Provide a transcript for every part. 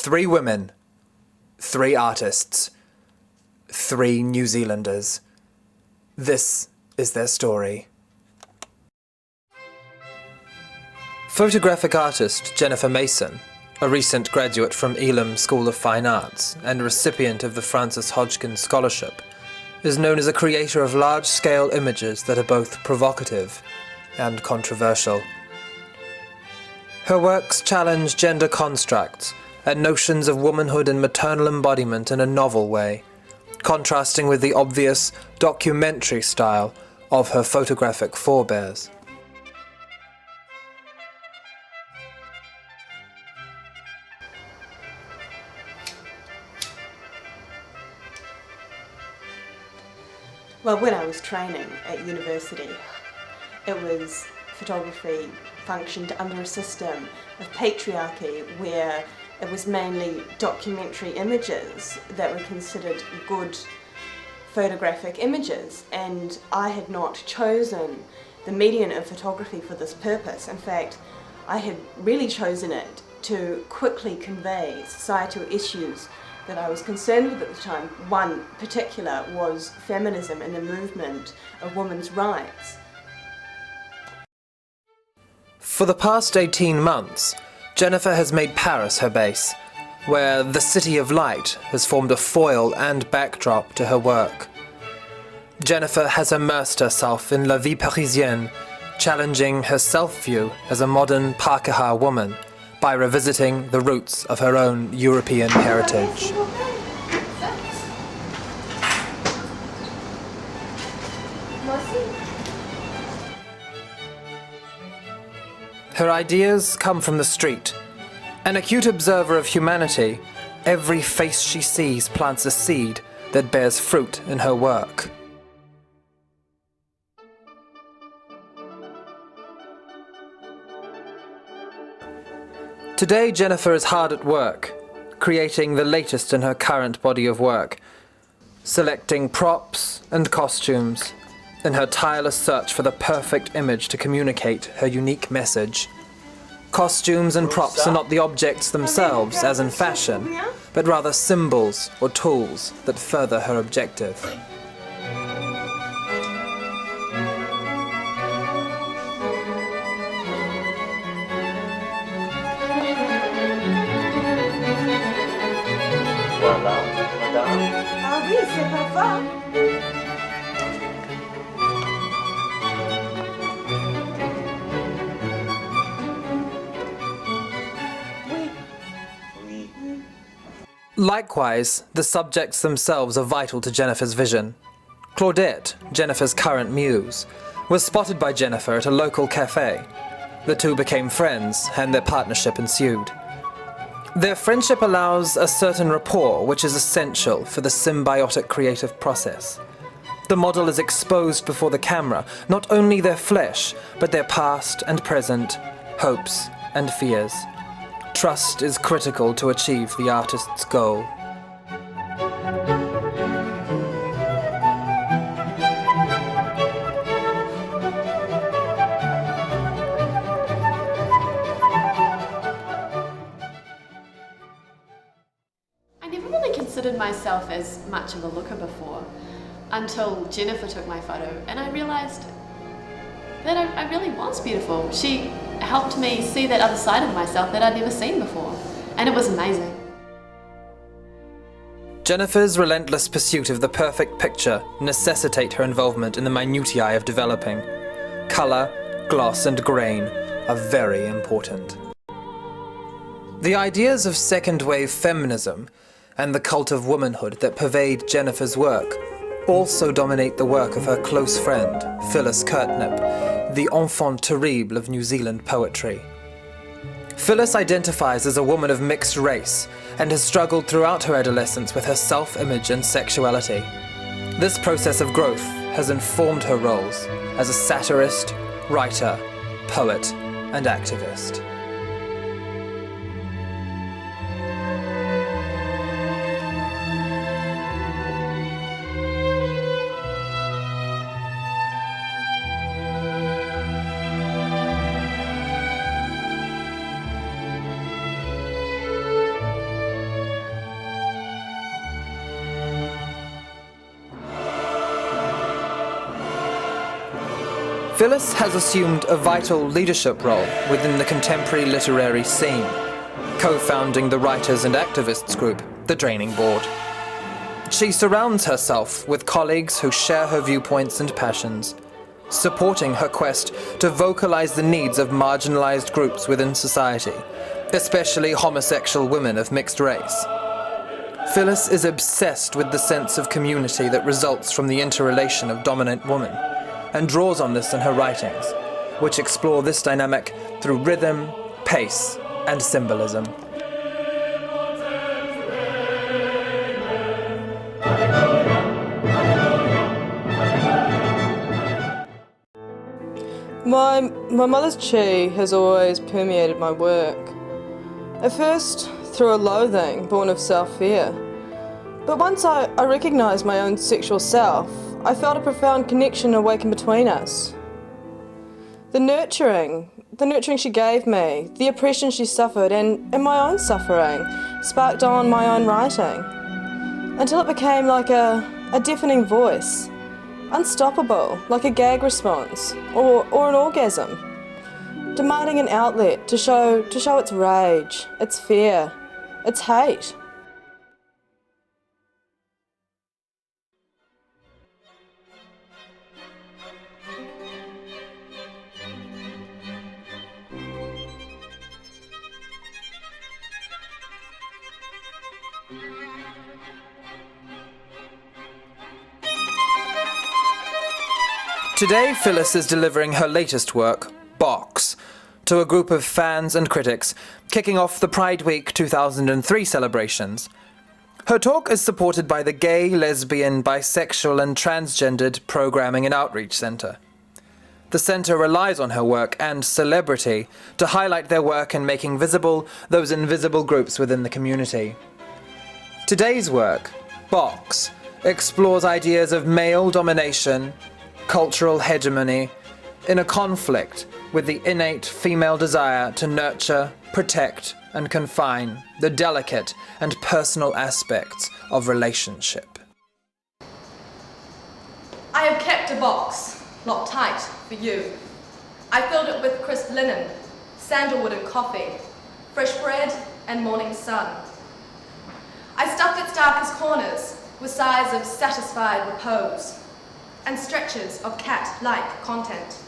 3 women, 3 artists, 3 New Zealanders. This is their story. Photographic artist Jennifer Mason, a recent graduate from Elam School of Fine Arts and recipient of the Francis Hodgkin Scholarship, is known as a creator of large-scale images that are both provocative and controversial. Her works challenge gender constructs and notions of womanhood and maternal embodiment in a novel way, contrasting with the obvious documentary style of her photographic forebears. Well, when I was training at university, photography functioned under a system of patriarchy where it was mainly documentary images that were considered good photographic images, and I had not chosen the medium of photography for this purpose. In fact, I had really chosen it to quickly convey societal issues that I was concerned with at the time. One particular was feminism and the movement of women's rights. For the past 18 months, Jennifer has made Paris her base, where the City of Light has formed a foil and backdrop to her work. Jennifer has immersed herself in la vie parisienne, challenging her self-view as a modern Pākehā woman by revisiting the roots of her own European heritage. Her ideas come from the street. An acute observer of humanity, every face she sees plants a seed that bears fruit in her work. Today, Jennifer is hard at work, creating the latest in her current body of work, selecting props and costumes in her tireless search for the perfect image to communicate her unique message. Costumes and props are not the objects themselves, as in fashion, but rather symbols or tools that further her objective. Voilà, madame. Ah oui, c'est parfait. Likewise, the subjects themselves are vital to Jennifer's vision. Claudette, Jennifer's current muse, was spotted by Jennifer at a local cafe. The two became friends, and their partnership ensued. Their friendship allows a certain rapport which is essential for the symbiotic creative process. The model is exposed before the camera, not only their flesh, but their past and present, hopes and fears. Trust is critical to achieve the artist's goal. I never really considered myself as much of a looker before, until Jennifer took my photo, and I realised that I really was beautiful. She helped me see that other side of myself that I'd never seen before, and it was amazing. Jennifer's relentless pursuit of the perfect picture necessitate her involvement in the minutiae of developing. Colour, gloss and grain are very important. The ideas of second-wave feminism and the cult of womanhood that pervade Jennifer's work also dominate the work of her close friend, Phyllis Curtnip, the enfant terrible of New Zealand poetry. Phyllis identifies as a woman of mixed race and has struggled throughout her adolescence with her self-image and sexuality. This process of growth has informed her roles as a satirist, writer, poet, and activist. Phyllis has assumed a vital leadership role within the contemporary literary scene, co-founding the writers and activists group, the Draining Board. She surrounds herself with colleagues who share her viewpoints and passions, supporting her quest to vocalize the needs of marginalized groups within society, especially homosexual women of mixed race. Phyllis is obsessed with the sense of community that results from the interrelation of dominant woman, and draws on this in her writings, which explore this dynamic through rhythm, pace, and symbolism. My mother's chi has always permeated my work. At first, through a loathing born of self-fear. But once I recognised my own sexual self, I felt a profound connection awaken between us. The nurturing she gave me, the oppression she suffered, and my own suffering sparked on my own writing, until it became like a deafening voice, unstoppable, like a gag response or an orgasm, demanding an outlet to show its rage, its fear, its hate. Today, Phyllis is delivering her latest work, Box, to a group of fans and critics, kicking off the Pride Week 2003 celebrations. Her talk is supported by the Gay, Lesbian, Bisexual and Transgendered Programming and Outreach Centre. The centre relies on her work and celebrity to highlight their work in making visible those invisible groups within the community. Today's work, Box, explores ideas of male domination, cultural hegemony, in a conflict with the innate female desire to nurture, protect, and confine the delicate and personal aspects of relationship. I have kept a box, locked tight, for you. I filled it with crisp linen, sandalwood and coffee, fresh bread and morning sun. I stuffed its darkest corners with sighs of satisfied repose, and stretches of cat-like content.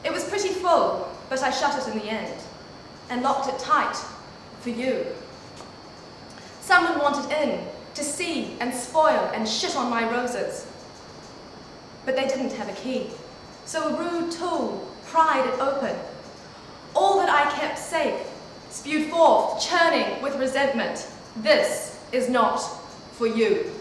It was pretty full, but I shut it in the end, and locked it tight for you. Someone wanted in to see and spoil and shit on my roses, but they didn't have a key, so a rude tool pried it open. All that I kept safe spewed forth, churning with resentment. This is not for you.